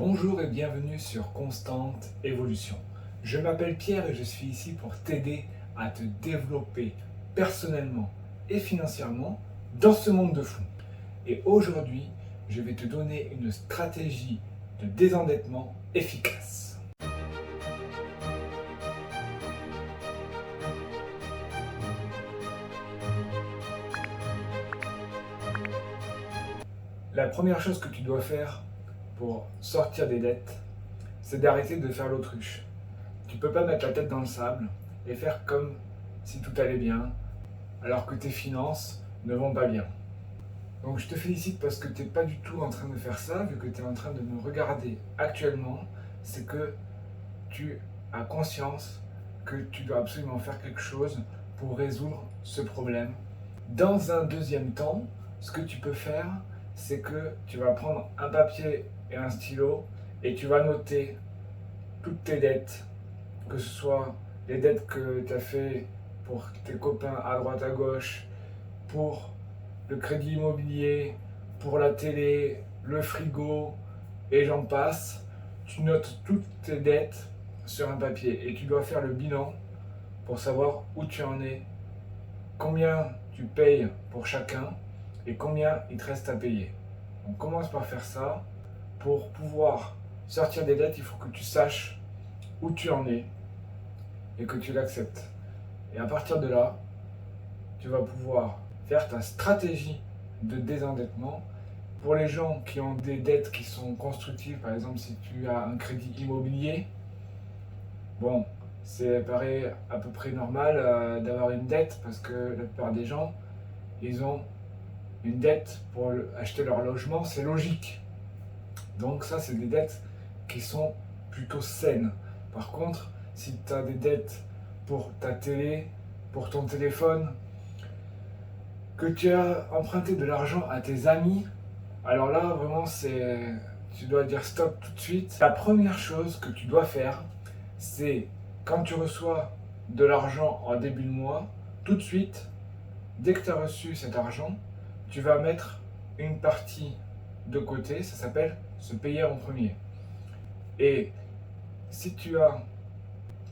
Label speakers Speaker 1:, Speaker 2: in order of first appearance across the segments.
Speaker 1: Bonjour et bienvenue sur Constante Évolution. Je m'appelle Pierre et je suis ici pour t'aider à te développer personnellement et financièrement dans ce monde de fou. Et aujourd'hui, je vais te donner une stratégie de désendettement efficace. La première chose que tu dois faire pour sortir des dettes, c'est d'arrêter de faire l'autruche. Tu peux pas mettre la tête dans le sable et faire comme si tout allait bien, alors que tes finances ne vont pas bien. Donc je te félicite parce que tu n'es pas du tout en train de faire ça, vu que tu es en train de me regarder actuellement, c'est que tu as conscience que tu dois absolument faire quelque chose pour résoudre ce problème. Dans un deuxième temps, ce que tu peux faire, c'est que tu vas prendre un papier et un stylo et tu vas noter toutes tes dettes, que ce soit les dettes que tu as fait pour tes copains à droite à gauche, pour le crédit immobilier, pour la télé, le frigo, et j'en passe. Tu notes toutes tes dettes sur un papier et tu dois faire le bilan pour savoir où tu en es, combien tu payes pour chacun et combien il te reste à payer. On commence par faire ça. Pour pouvoir sortir des dettes, il faut que tu saches où tu en es et que tu l'acceptes. Et à partir de là, tu vas pouvoir faire ta stratégie de désendettement. Pour les gens qui ont des dettes qui sont constructives, par exemple si tu as un crédit immobilier, bon, c'est paraît à peu près normal d'avoir une dette parce que la plupart des gens, ils ont une dette pour acheter leur logement, c'est logique. Donc ça, c'est des dettes qui sont plutôt saines. Par contre, si tu as des dettes pour ta télé, pour ton téléphone, que tu as emprunté de l'argent à tes amis, alors là, vraiment, tu dois dire stop tout de suite. La première chose que tu dois faire, c'est quand tu reçois de l'argent en début de mois, tout de suite, dès que tu as reçu cet argent, tu vas mettre une partie de côté, ça s'appelle se payer en premier. Et si tu as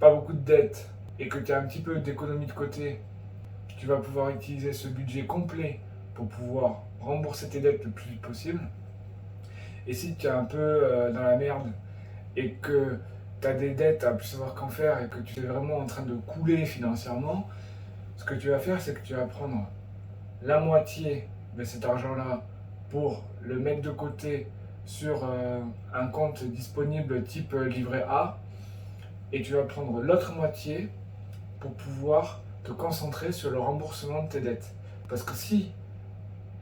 Speaker 1: pas beaucoup de dettes et que tu as un petit peu d'économie de côté, tu vas pouvoir utiliser ce budget complet pour pouvoir rembourser tes dettes le plus vite possible. Et si tu es un peu dans la merde et que tu as des dettes à plus savoir qu'en faire et que tu es vraiment en train de couler financièrement, ce que tu vas faire, c'est que tu vas prendre la moitié de cet argent-là pour le mettre de côté sur un compte disponible type livret A et tu vas prendre l'autre moitié pour pouvoir te concentrer sur le remboursement de tes dettes. Parce que si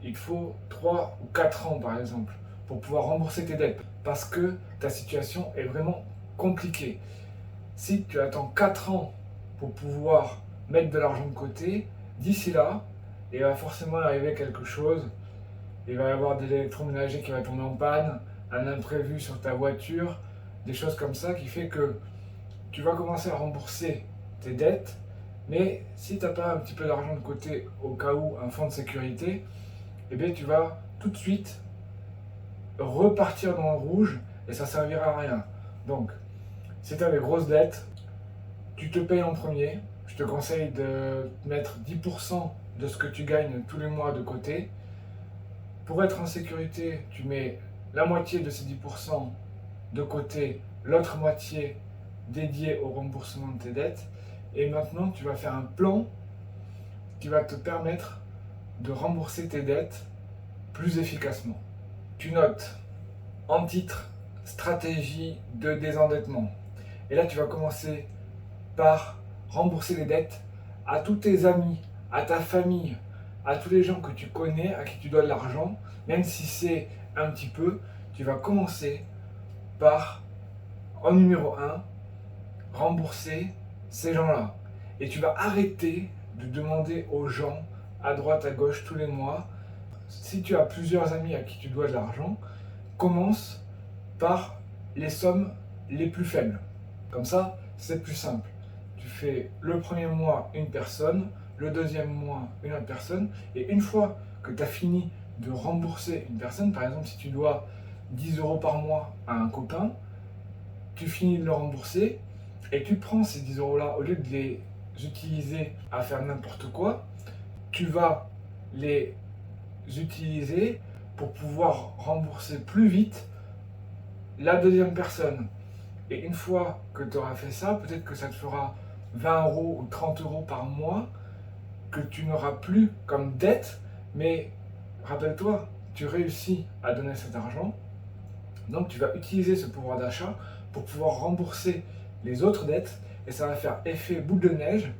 Speaker 1: il faut 3 ou 4 ans par exemple pour pouvoir rembourser tes dettes, parce que ta situation est vraiment compliquée. Si tu attends 4 ans pour pouvoir mettre de l'argent de côté, d'ici là, il va forcément arriver quelque chose. Il va y avoir des électroménagers qui vont tomber en panne, un imprévu sur ta voiture, des choses comme ça qui fait que tu vas commencer à rembourser tes dettes, mais si tu n'as pas un petit peu d'argent de côté au cas où, un fonds de sécurité, eh bien tu vas tout de suite repartir dans le rouge et ça ne servira à rien. Donc, si tu as des grosses dettes, tu te payes en premier. Je te conseille de mettre 10% de ce que tu gagnes tous les mois de côté. Pour être en sécurité, tu mets la moitié de ces 10% de côté, l'autre moitié dédiée au remboursement de tes dettes. Et maintenant, tu vas faire un plan qui va te permettre de rembourser tes dettes plus efficacement. Tu notes en titre stratégie de désendettement. Et là, tu vas commencer par rembourser les dettes à tous tes amis, à ta famille, à tous les gens que tu connais, à qui tu dois de l'argent, même si c'est un petit peu, tu vas commencer par, en numéro 1, rembourser ces gens-là. Et tu vas arrêter de demander aux gens à droite, à gauche, tous les mois. Si tu as plusieurs amis à qui tu dois de l'argent, commence par les sommes les plus faibles. Comme ça, c'est plus simple. Tu fais le premier mois une personne, le deuxième mois une autre personne, et une fois que tu as fini de rembourser une personne, par exemple si tu dois 10 euros par mois à un copain, tu finis de le rembourser et tu prends ces 10 euros là, au lieu de les utiliser à faire n'importe quoi, tu vas les utiliser pour pouvoir rembourser plus vite la deuxième personne. Et une fois que tu auras fait ça, peut-être que ça te fera 20 euros ou 30 euros par mois que tu n'auras plus comme dette, mais rappelle-toi, tu réussis à donner cet argent, donc tu vas utiliser ce pouvoir d'achat pour pouvoir rembourser les autres dettes, et ça va faire effet boule de neige,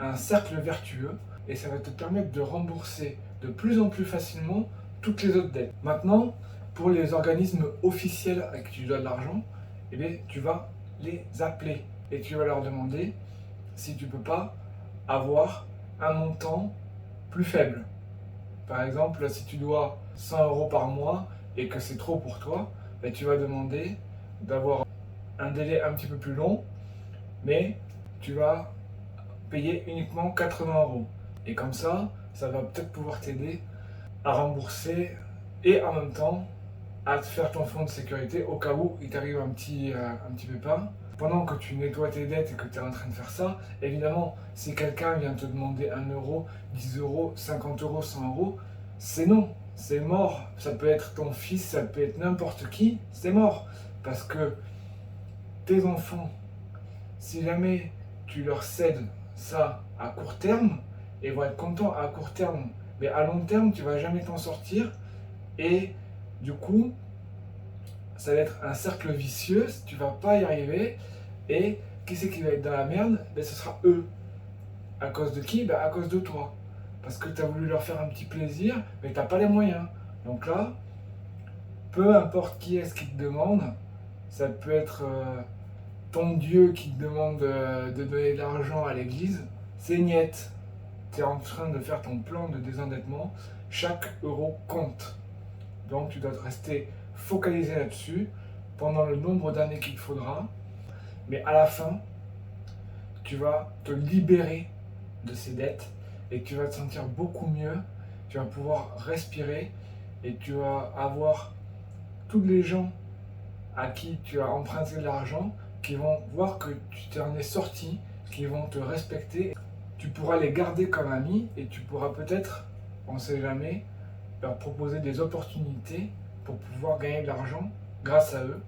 Speaker 1: un cercle vertueux, et ça va te permettre de rembourser de plus en plus facilement toutes les autres dettes. Maintenant, pour les organismes officiels à qui tu dois de l'argent, eh bien, tu vas les appeler et tu vas leur demander si tu ne peux pas avoir un montant plus faible. Par exemple, si tu dois 100 euros par mois et que c'est trop pour toi, ben tu vas demander d'avoir un délai un petit peu plus long, mais tu vas payer uniquement 80 euros. Et comme ça va peut-être pouvoir t'aider à rembourser et en même temps à te faire ton fonds de sécurité au cas où il t'arrive un petit pépin. Pendant que tu nettoies tes dettes et que tu es en train de faire ça, évidemment, si quelqu'un vient te demander 1 euro, 10 euros, 50 euros, 100 euros, c'est non, c'est mort. Ça peut être ton fils, ça peut être n'importe qui, c'est mort. Parce que tes enfants, si jamais tu leur cèdes ça à court terme, ils vont être contents à court terme, mais à long terme, tu vas jamais t'en sortir. Et du coup, ça va être un cercle vicieux, tu vas pas y arriver. Et qui c'est qui va être dans la merde? Ben, ce sera eux. À cause de qui? Ben, à cause de toi. Parce que tu as voulu leur faire un petit plaisir, mais tu n'as pas les moyens. Donc là, peu importe qui est-ce qui te demande, ça peut être ton Dieu qui te demande de donner de l'argent à l'église, c'est niette. Tu es en train de faire ton plan de désendettement, chaque euro compte. Donc tu dois rester focalisé là-dessus pendant le nombre d'années qu'il faudra, mais à la fin, tu vas te libérer de ces dettes et tu vas te sentir beaucoup mieux, tu vas pouvoir respirer et tu vas avoir tous les gens à qui tu as emprunté de l'argent qui vont voir que tu t'en es sorti, qui vont te respecter. Tu pourras les garder comme amis et tu pourras peut-être, on ne sait jamais, leur proposer des opportunités pour pouvoir gagner de l'argent grâce à eux.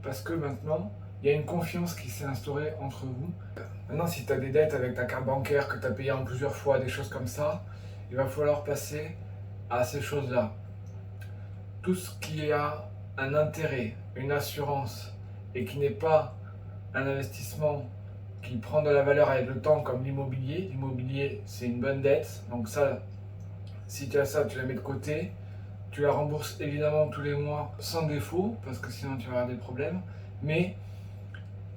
Speaker 1: Parce que maintenant, il y a une confiance qui s'est instaurée entre vous. Maintenant, si tu as des dettes avec ta carte bancaire que tu as payé en plusieurs fois, des choses comme ça, il va falloir passer à ces choses-là. Tout ce qui a un intérêt, une assurance, et qui n'est pas un investissement qui prend de la valeur avec le temps comme l'immobilier. L'immobilier, c'est une bonne dette. Donc ça, si tu as ça, tu la mets de côté. Tu la rembourses évidemment tous les mois sans défaut, parce que sinon tu vas avoir des problèmes. Mais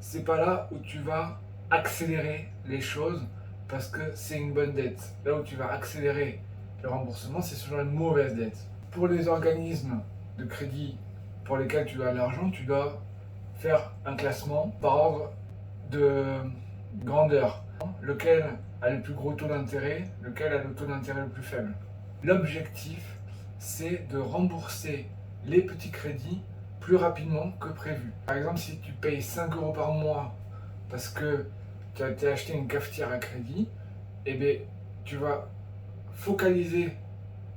Speaker 1: c'est pas là où tu vas accélérer les choses, parce que c'est une bonne dette. Là où tu vas accélérer le remboursement, c'est sur une mauvaise dette. Pour les organismes de crédit pour lesquels tu as de l'argent, tu dois faire un classement par ordre de grandeur. Lequel a le plus gros taux d'intérêt, lequel a le taux d'intérêt le plus faible. L'objectif, c'est de rembourser les petits crédits plus rapidement que prévu. Par exemple, si tu payes 5 euros par mois parce que tu as été acheter une cafetière à crédit, eh bien, tu vas focaliser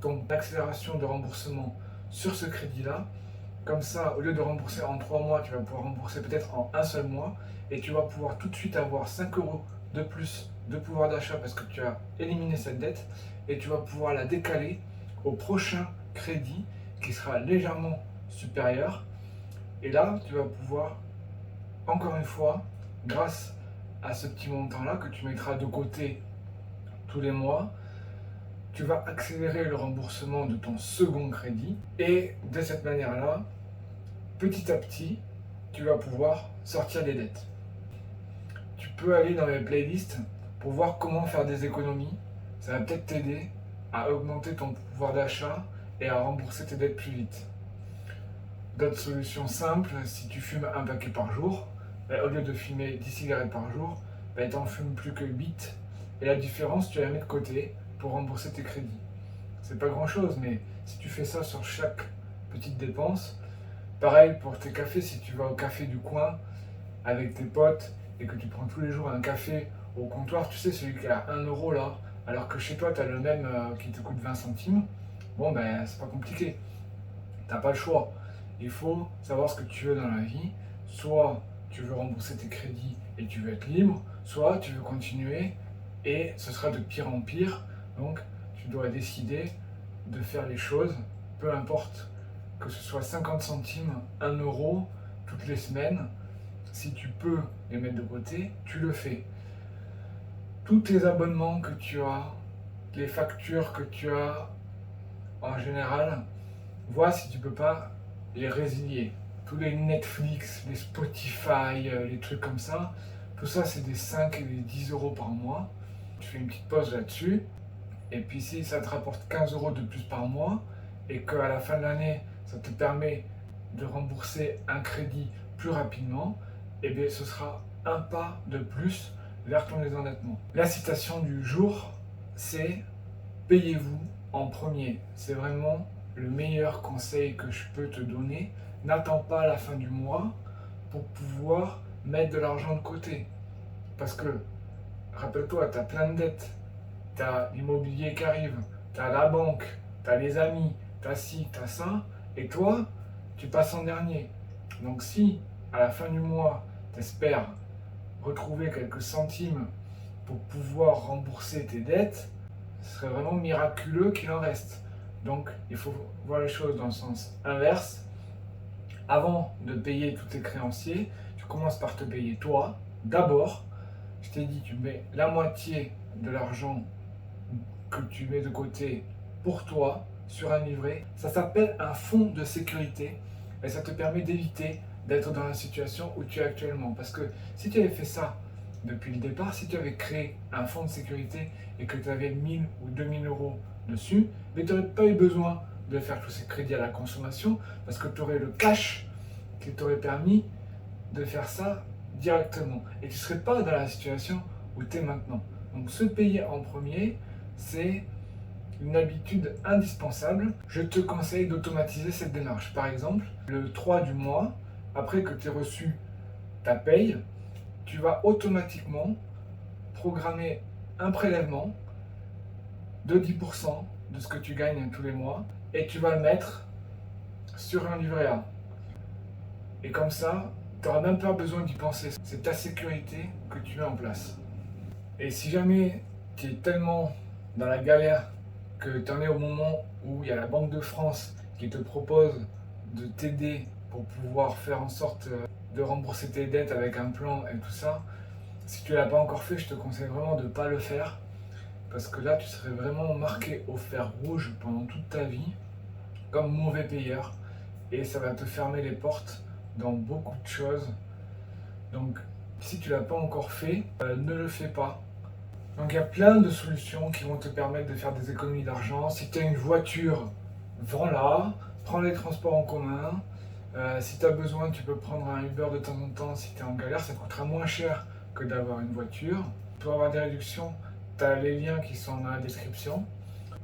Speaker 1: ton accélération de remboursement sur ce crédit-là. Comme ça, au lieu de rembourser en 3 mois, tu vas pouvoir rembourser peut-être en un seul mois et tu vas pouvoir tout de suite avoir 5 euros de plus de pouvoir d'achat parce que tu as éliminé cette dette et tu vas pouvoir la décaler au prochain crédit qui sera légèrement supérieur. Et là, tu vas pouvoir, encore une fois, grâce à ce petit montant-là que tu mettras de côté tous les mois, tu vas accélérer le remboursement de ton second crédit et de cette manière-là, petit à petit, tu vas pouvoir sortir des dettes. Tu peux aller dans mes playlists pour voir comment faire des économies. Ça va peut-être t'aider à augmenter ton pouvoir d'achat et à rembourser tes dettes plus vite. D'autres solutions simples, si tu fumes un paquet par jour, au lieu de fumer 10 cigarettes par jour, tu n'en fumes plus que 8. Et la différence, tu la mets de côté pour rembourser tes crédits. C'est pas grand chose, mais si tu fais ça sur chaque petite dépense. Pareil pour tes cafés, si tu vas au café du coin avec tes potes et que tu prends tous les jours un café au comptoir, tu sais, celui qui est à 1 € là, alors que chez toi tu as le même qui te coûte 20 centimes, bon ben c'est pas compliqué, t'as pas le choix. Il faut savoir ce que tu veux dans la vie, soit tu veux rembourser tes crédits et tu veux être libre, soit tu veux continuer et ce sera de pire en pire, donc tu dois décider de faire les choses, peu importe que ce soit 50 centimes, 1 € toutes les semaines, si tu peux les mettre de côté, tu le fais. Tous tes abonnements que tu as, les factures que tu as en général, vois si tu peux pas les résilier. Tous les Netflix, les Spotify, les trucs comme ça, tout ça c'est des 5 et des 10 € par mois. Tu fais une petite pause là-dessus. Et puis si ça te rapporte 15 € de plus par mois et qu'à la fin de l'année, ça te permet de rembourser un crédit plus rapidement, eh bien ce sera un pas de plus vers ton désendettement. La citation du jour, c'est payez-vous en premier. C'est vraiment le meilleur conseil que je peux te donner. N'attends pas la fin du mois pour pouvoir mettre de l'argent de côté. Parce que, rappelle-toi, tu as plein de dettes. Tu as l'immobilier qui arrive, tu as la banque, tu as les amis, tu as ci, tu as ça. Et toi, tu passes en dernier. Donc si, à la fin du mois, tu espères retrouver quelques centimes pour pouvoir rembourser tes dettes, ce serait vraiment miraculeux qu'il en reste. Donc, il faut voir les choses dans le sens inverse. Avant de payer tous tes créanciers, tu commences par te payer toi, d'abord. Je t'ai dit, tu mets la moitié de l'argent que tu mets de côté pour toi sur un livret. Ça s'appelle un fonds de sécurité et ça te permet d'éviter d'être dans la situation où tu es actuellement. Parce que si tu avais fait ça depuis le départ, si tu avais créé un fonds de sécurité et que tu avais 1000 ou 2000 € dessus, mais tu n'aurais pas eu besoin de faire tous ces crédits à la consommation parce que tu aurais le cash qui t'aurait permis de faire ça directement. Et tu ne serais pas dans la situation où tu es maintenant. Donc se payer en premier, c'est une habitude indispensable. Je te conseille d'automatiser cette démarche. Par exemple, le 3 du mois, après que tu aies reçu ta paye, tu vas automatiquement programmer un prélèvement de 10% de ce que tu gagnes tous les mois et tu vas le mettre sur un livret A. Et comme ça, tu n'auras même pas besoin d'y penser. C'est ta sécurité que tu mets en place. Et si jamais tu es tellement dans la galère que tu en es au moment où il y a la Banque de France qui te propose de t'aider pour pouvoir faire en sorte de rembourser tes dettes avec un plan et tout ça, si tu ne l'as pas encore fait, je te conseille vraiment de ne pas le faire parce que là tu serais vraiment marqué au fer rouge pendant toute ta vie comme mauvais payeur et ça va te fermer les portes dans beaucoup de choses. Donc si tu ne l'as pas encore fait, ne le fais pas. Donc il y a plein de solutions qui vont te permettre de faire des économies d'argent. Si tu as une voiture, vends-la, prends les transports en commun. Si tu as besoin, tu peux prendre un Uber de temps en temps si tu es en galère, ça coûtera moins cher que d'avoir une voiture. Pour avoir des réductions, tu as les liens qui sont dans la description.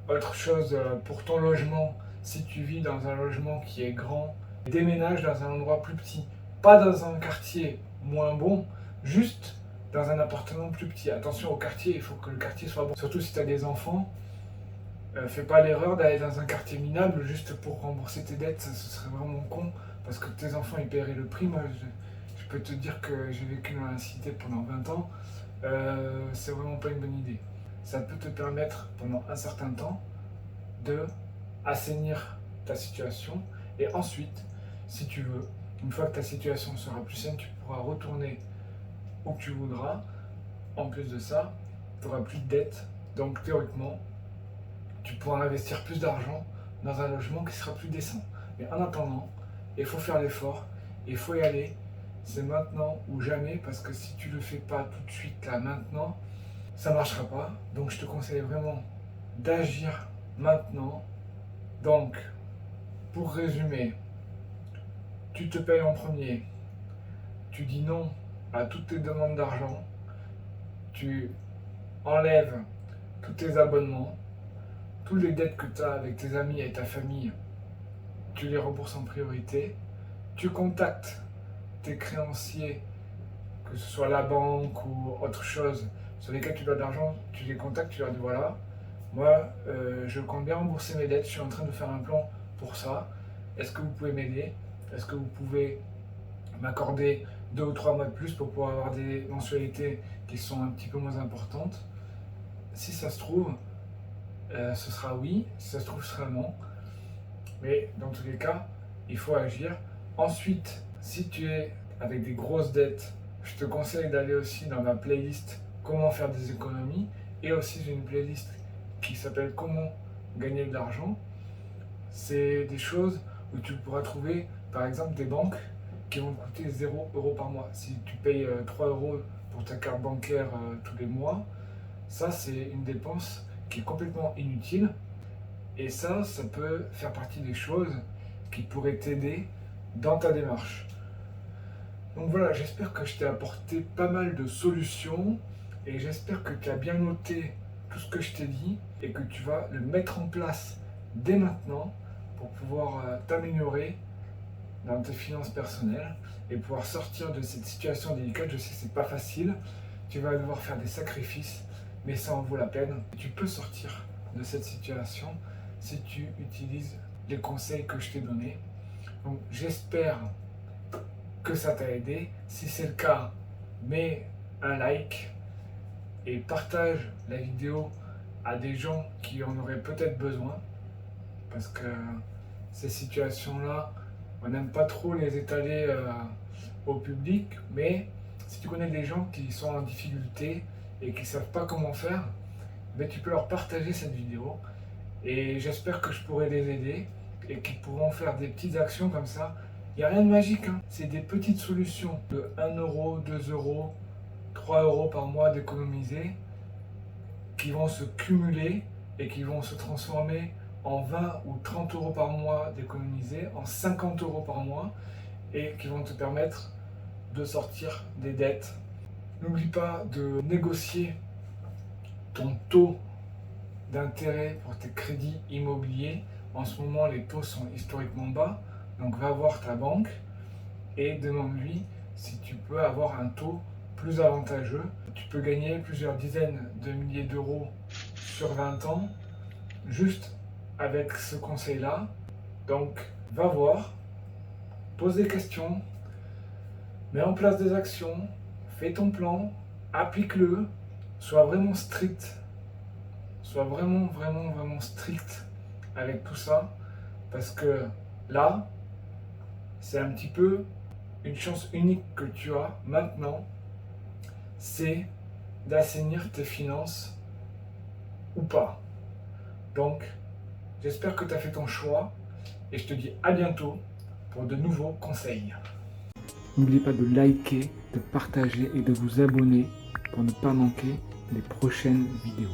Speaker 1: Autre chose, pour ton logement, si tu vis dans un logement qui est grand, déménage dans un endroit plus petit, pas dans un quartier moins bon, juste dans un appartement plus petit. Attention au quartier, il faut que le quartier soit bon. Surtout si tu as des enfants, fais pas l'erreur d'aller dans un quartier minable juste pour rembourser tes dettes, ce serait vraiment con, parce que tes enfants ils paieraient le prix. Moi, je peux te dire que j'ai vécu dans la cité pendant 20 ans, c'est vraiment pas une bonne idée. Ça peut te permettre pendant un certain temps de assainir ta situation et ensuite, si tu veux, une fois que ta situation sera plus saine, tu pourras retourner où tu voudras. En plus de ça, tu n'auras plus de dettes, donc théoriquement, tu pourras investir plus d'argent dans un logement qui sera plus décent. Mais en attendant, il faut faire l'effort, il faut y aller. C'est maintenant ou jamais, parce que si tu ne le fais pas tout de suite, là, maintenant, ça ne marchera pas. Donc je te conseille vraiment d'agir maintenant. Donc, pour résumer, tu te payes en premier, tu dis non à toutes tes demandes d'argent, tu enlèves tous tes abonnements, toutes les dettes que tu as avec tes amis et ta famille, tu les rembourses en priorité, tu contactes tes créanciers, que ce soit la banque ou autre chose, sur lesquels tu dois de l'argent, tu les contactes, tu leur dis voilà, moi je compte bien rembourser mes dettes, je suis en train de faire un plan pour ça, est-ce que vous pouvez m'aider? Est-ce que vous pouvez m'accorder 2 ou 3 mois de plus pour pouvoir avoir des mensualités qui sont un petit peu moins importantes? Si ça se trouve, ce sera oui, si ça se trouve, ce sera non. Mais dans tous les cas, il faut agir. Ensuite, si tu es avec des grosses dettes, je te conseille d'aller aussi dans ma playlist Comment faire des économies. Et aussi, j'ai une playlist qui s'appelle Comment gagner de l'argent. C'est des choses où tu pourras trouver, par exemple, des banques qui vont te coûter 0 € par mois. Si tu payes 3 € pour ta carte bancaire tous les mois, ça, c'est une dépense qui est complètement inutile. Et ça peut faire partie des choses qui pourraient t'aider dans ta démarche. Donc voilà, j'espère que je t'ai apporté pas mal de solutions et j'espère que tu as bien noté tout ce que je t'ai dit et que tu vas le mettre en place dès maintenant pour pouvoir t'améliorer dans tes finances personnelles et pouvoir sortir de cette situation délicate. Je sais que c'est pas facile, tu vas devoir faire des sacrifices, mais ça en vaut la peine. Tu peux sortir de cette situation si tu utilises les conseils que je t'ai donnés. Donc j'espère que ça t'a aidé. Si c'est le cas, mets un like et partage la vidéo à des gens qui en auraient peut-être besoin, parce que ces situations-là, on n'aime pas trop les étaler au public, mais si tu connais des gens qui sont en difficulté et qui ne savent pas comment faire, ben tu peux leur partager cette vidéo et j'espère que je pourrai les aider et qu'ils pourront faire des petites actions comme ça. Il n'y a rien de magique, hein. C'est des petites solutions de 1 €, 2 €, 3 € par mois d'économiser qui vont se cumuler et qui vont se transformer en 20 ou 30 € par mois d'économiser, en 50 € par mois et qui vont te permettre de sortir des dettes. N'oublie pas de négocier ton taux d'intérêt pour tes crédits immobiliers. En ce moment, les taux sont historiquement bas, donc va voir ta banque et demande-lui si tu peux avoir un taux plus avantageux. Tu peux gagner plusieurs dizaines de milliers d'euros sur 20 ans juste avec ce conseil-là. Donc, va voir, pose des questions, mets en place des actions, fais ton plan, applique-le, sois vraiment strict. Sois vraiment strict avec tout ça, parce que là, c'est un petit peu une chance unique que tu as maintenant, c'est d'assainir tes finances ou pas. Donc, j'espère que tu as fait ton choix et je te dis à bientôt pour de nouveaux conseils. N'oubliez pas de liker, de partager et de vous abonner pour ne pas manquer les prochaines vidéos.